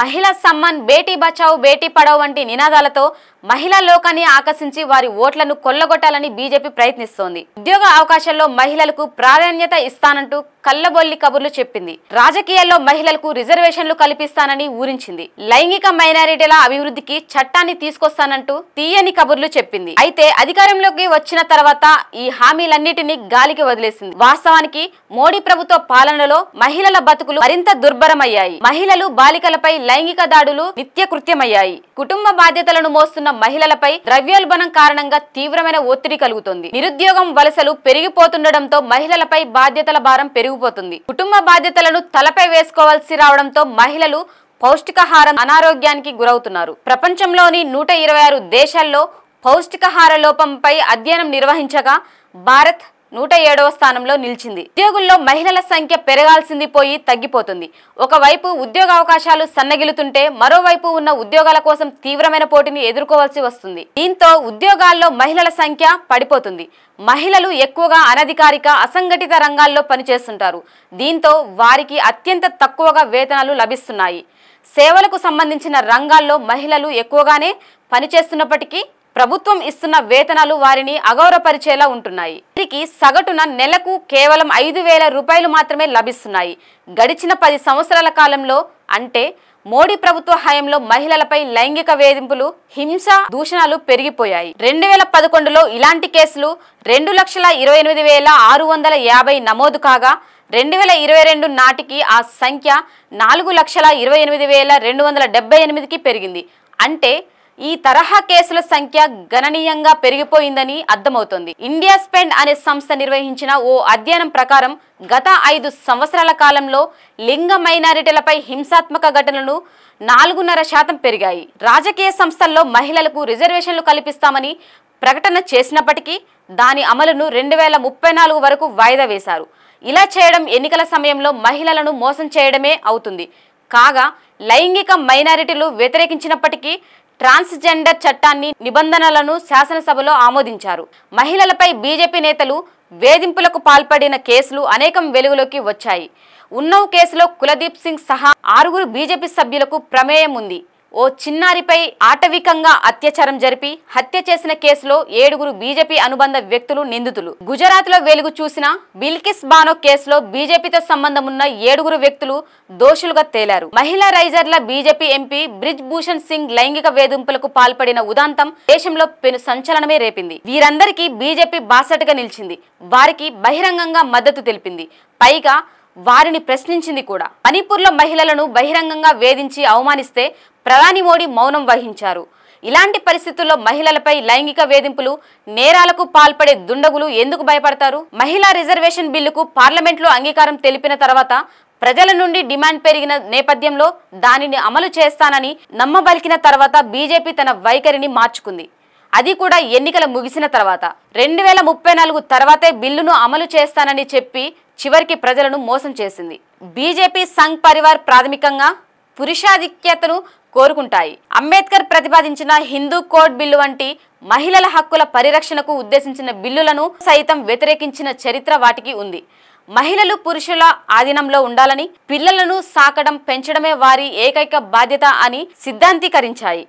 మహిళా సమ్మాన్, బేటీ బచావ్ బేటీ పడావ్ వంటి నినాదాలతో మహిళా లోకాన్ని ఆకర్షించి వారి ఓట్లను కొల్లగొట్టాలని బీజేపీ ప్రయత్నిస్తోంది. ఉద్యోగ అవకాశాల్లో మహిళలకు ప్రాధాన్యత ఇస్తానంటూ కల్లబొల్లి కబుర్లు చెప్పింది. రాజకీయాల్లో మహిళలకు రిజర్వేషన్లు కల్పిస్తానని ఊరించింది. లైంగిక మైనారిటీల అభివృద్ధికి చట్టాన్ని తీసుకొస్తానంటూ తీయని కబుర్లు చెప్పింది. అయితే అధికారంలోకి వచ్చిన తర్వాత ఈ హామీలన్నిటినీ గాలికి వదిలేసింది. వాస్తవానికి మోడీ ప్రభుత్వ పాలనలో మహిళల బతుకులు మరింత దుర్భరమయ్యాయి. మహిళలు, బాలికలపై లైంగిక దాడులు నిత్యకృత్యమయ్యాయి. కుటుంబ బాధ్యతలను మోస్తున్న మహిళలపై ద్రవ్యోల్బణం కారణంగా తీవ్రమైన ఒత్తిడి కలుగుతుంది. నిరుద్యోగం, వలసలు పెరిగిపోతుండటంతో మహిళలపై బాధ్యతల భారం పెరిగిపోతుంది. కుటుంబ బాధ్యతలను తలపై వేసుకోవాల్సి రావడంతో మహిళలు పౌష్టికాహారం అనారోగ్యానికి గురవుతున్నారు. ప్రపంచంలోని 126 దేశాల్లో పౌష్టికాహార లోపంపై అధ్యయనం నిర్వహించగా భారత్ 107వ స్థానంలో నిలిచింది. ఉద్యోగుల్లో మహిళల సంఖ్య పెరగాల్సింది పోయి తగ్గిపోతుంది. ఒకవైపు ఉద్యోగ అవకాశాలు సన్నగిలుతుంటే మరోవైపు ఉన్న ఉద్యోగాల కోసం తీవ్రమైన పోటీని ఎదుర్కోవాల్సి వస్తుంది. దీంతో ఉద్యోగాల్లో మహిళల సంఖ్య పడిపోతుంది. మహిళలు ఎక్కువగా అనధికారిక, అసంఘటిత రంగాల్లో పనిచేస్తుంటారు. దీంతో వారికి అత్యంత తక్కువగా వేతనాలు లభిస్తున్నాయి. సేవలకు సంబంధించిన రంగాల్లో మహిళలు ఎక్కువగానే పనిచేస్తున్నప్పటికీ ప్రభుత్వం ఇస్తున్న వేతనాలు వారిని అగౌరవపరిచేలా ఉంటున్నాయి. వీరికి సగటున నెలకు కేవలం 5,000 రూపాయలు మాత్రమే లభిస్తున్నాయి. గడిచిన 10 సంవత్సరాల కాలంలో, అంటే మోడీ ప్రభుత్వ హయాంలో మహిళలపై లైంగిక వేధింపులు, హింస, దూషణలు పెరిగిపోయాయి. 2011లో ఇలాంటి కేసులు 2,28,650 నమోదు కాగా 2022 నాటికి ఆ సంఖ్య 4,28,278కి పెరిగింది. అంటే ఈ తరహా కేసుల సంఖ్య గణనీయంగా పెరిగిపోయిందని అర్థమవుతోంది. ఇండియా స్పెండ్ అనే సంస్థ నిర్వహించిన ఓ అధ్యయనం ప్రకారం గత 5 సంవత్సరాల కాలంలో లింగ మైనారిటీలపై హింసాత్మక ఘటనలు 4.5% పెరిగాయి. రాజకీయ సంస్థల్లో మహిళలకు రిజర్వేషన్లు కల్పిస్తామని ప్రకటన చేసినప్పటికీ దాని అమలును 2034 వరకు వాయిదా వేశారు. ఇలా చేయడం ఎన్నికల సమయంలో మహిళలను మోసం చేయడమే అవుతుంది. కాగా లైంగిక మైనారిటీలు వ్యతిరేకించినప్పటికీ ట్రాన్స్జెండర్ చట్టాన్ని, నిబంధనలను శాసనసభలో ఆమోదించారు. మహిళలపై బీజేపీ నేతలు వేధింపులకు పాల్పడిన కేసులు అనేకం వెలుగులోకి వచ్చాయి. ఉన్నవ్ కేసులో కులదీప్ సింగ్ సహా 6 బీజేపీ సభ్యులకు ప్రమేయం ఉంది. ఓ చిన్నారిపై ఆటవికంగా అత్యాచారం జరిపి హత్య చేసిన కేసులో 7 బీజేపీ అనుబంధ వ్యక్తులు నిందితులు. గుజరాత్ లో వెలుగు చూసిన బిల్కిస్ బానో కేసులో బీజేపీతో సంబంధం ఉన్న 7 వ్యక్తులు దోషులుగా తేలారు. మహిళా రైజర్ల బీజేపీ ఎంపీ బ్రిజ్ భూషణ్ సింగ్ లైంగిక వేధింపులకు పాల్పడిన ఉదాంతం దేశంలో పెను సంచలనమే రేపింది. వీరందరికీ బీజేపీ బాసటగా నిలిచింది. వారికి బహిరంగంగా మద్దతు తెలిపింది. పైగా వారిని ప్రశ్నించింది కూడా. మణిపూర్లో మహిళలను బహిరంగంగా వేధించి అవమానిస్తే ప్రధాని మోడీ మౌనం వహించారు. ఇలాంటి పరిస్థితుల్లో మహిళలపై లైంగిక వేధింపులు, నేరాలకు పాల్పడే దుండగులు ఎందుకు భయపడతారు? మహిళా రిజర్వేషన్ బిల్లుకు పార్లమెంట్లో అంగీకారం తెలిపిన తర్వాత ప్రజల నుండి డిమాండ్ పెరిగిన నేపథ్యంలో దానిని అమలు చేస్తానని నమ్మబలికిన తర్వాత బీజేపీ తన వైఖరిని మార్చుకుంది. అది కూడా ఎన్నికల ముగిసిన తర్వాత. 2034 తర్వాతే బిల్లును అమలు చేస్తానని చెప్పి చివరికి ప్రజలను మోసం చేసింది. బీజేపీ, సంఘ్ పరివార్ ప్రాథమికంగా పురుషాధిక్యతను కోరుకుంటాయి. అంబేద్కర్ ప్రతిపాదించిన హిందూ కోడ్ బిల్లు వంటి మహిళల హక్కుల పరిరక్షణకు ఉద్దేశించిన బిల్లులను సైతం వ్యతిరేకించిన చరిత్ర వాటికి ఉంది. మహిళలు పురుషుల ఆధీనంలో ఉండాలని, పిల్లలను సాకడం, పెంచడమే వారి ఏకైక బాధ్యత అని సిద్ధాంతీకరించాయి.